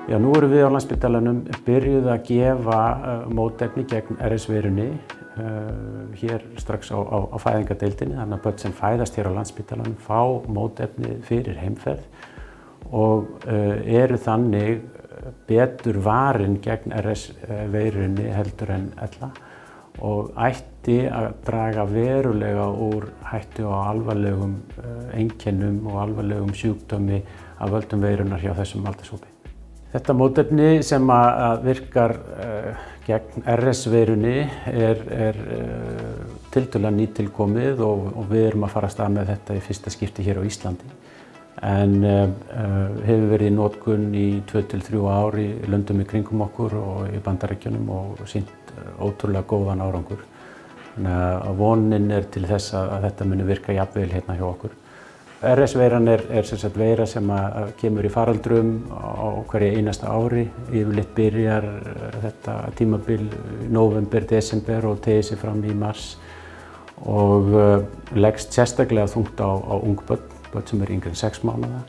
Já, nú erum við á Landspítalanum byrjuð að gefa mótefni gegn RS-veirunni hér strax á fæðingardeildinni, þannig að börn sem fæðast hér á Landspítalanum fá mótefni fyrir heimferð og eru þannig betur varin gegn RS-veirunni heldur en ella og ætti að draga verulega úr hættu á alvarlegum einkennum og alvarlegum sjúkdómi af völdum veirunnar hjá þessum aldurshópi. Þetta mótefni sem að virkar gegn RS-veirunni er tiltölulega nýtilkomið og við erum að fara af stað með þetta í fyrsta skipti hér á Íslandi. En hefur verið í notkun í 2–3 ár í löndum í kringum okkur og í Bandaríkjunum og sýnt ótrúlega góðan árangur. Þannig að vonin er til þess að þetta muni virka jafnvel hérna hjá okkur. RS-veiran er sem sagt veira sem kemur í faraldrum á hverju einasta ári. Yfirleitt byrjar þetta tímabil í nóvember, desember og teygir sig fram í mars og leggst sérstaklega þungt á ung börn sem eru yngri en 6 mánaða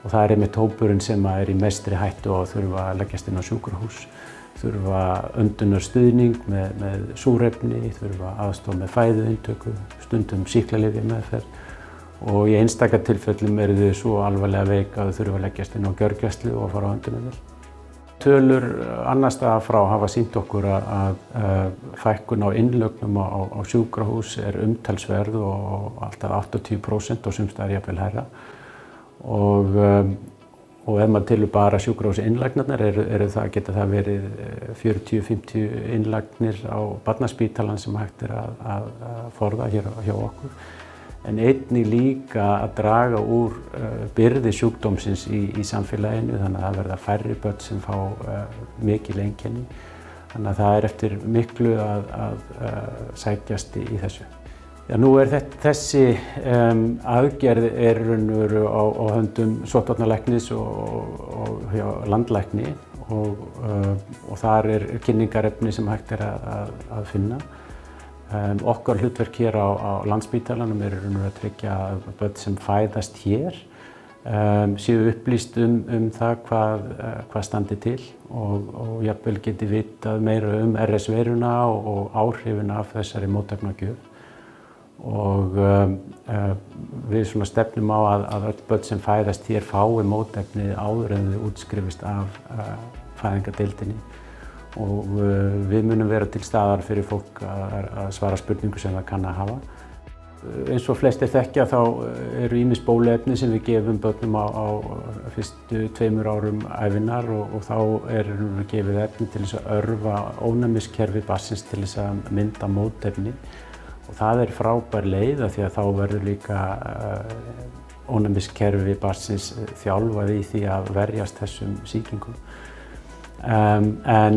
og það er einmitt hópurinn sem er í mestri hættu á að þurfa að leggjast inn á sjúkrahús, þurfa öndunarstuðning með súrefni, þurfa aðstoð með fæðuinntöku, stundum sýklalyfjameðferð og í einstaka tilfellum eru þau svo alvarlega veik að þau þurfa að leggjast inn á gjörgæslu og fara á öndunarvél. Tölur annars staðar frá hafa sýnt okkur að fækkun á innlögnum á sjúkrahús er umtalsverð og alltaf 80% og sums staðar jafnvel hærra. Og ef maður telur bara sjúkrahúsinnlagnirnar geta það verið 40–50 innlagnir á Barnaspítalann sem hægt er að forða hér hjá okkur. En einnig líka að draga úr byrði sjúkdómsins í samfélaginu þannig að það verða færri börn sem fá mikil einkenni. Þannig að það er eftir miklu að sækjast í þessu. Já, nú er þessi aðgerð á höndum sóttvarnalæknis og hjá landlækni og þar er kynningarefni sem hægt er að finna. Okkar hlutverk hér á Landspítalanum er að tryggja að börn sem fæðast hér séu upplýst það hvað standi til og jafnvel geti vitað meira RS-veiruna og áhrifin af þessari mótefnagjöf. Og við stefnum á að öll börn sem fæðast hér fái mótefnið áður en þau útskrifist af fæðingardeildinni. Og við munum vera til staðar fyrir fólk að svara spurningu sem það kann að hafa. Eins og flestir þekkja þá eru ýmis bóluefni sem við gefum börnum á fyrstu 2 árum ævinnar og þá við gefið efni til þess að örva ónæmiskerfi barnsins til þess að mynda mótefni. Og það er frábær leið af því að þá verður líka ónæmiskerfi barnsins þjálfað í því að verjast þessum sýkingum. En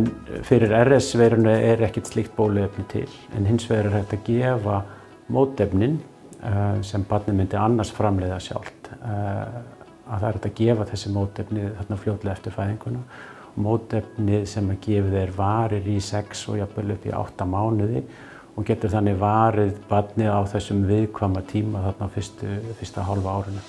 fyrir RS-veirunni er ekkert slíkt bóluefni til, en hins vegar er hægt að gefa mótefnin sem barnið myndi annars framleiða sjálft. Að það er hægt að gefa þessi mótefni þarna fljótlega eftir fæðinguna. Mótefnið sem gefið varir í 6 og jafnvel upp í 8 mánuði og getur þannig varið barnið á þessum viðkvæma tíma þarna fyrsta hálfa árinu.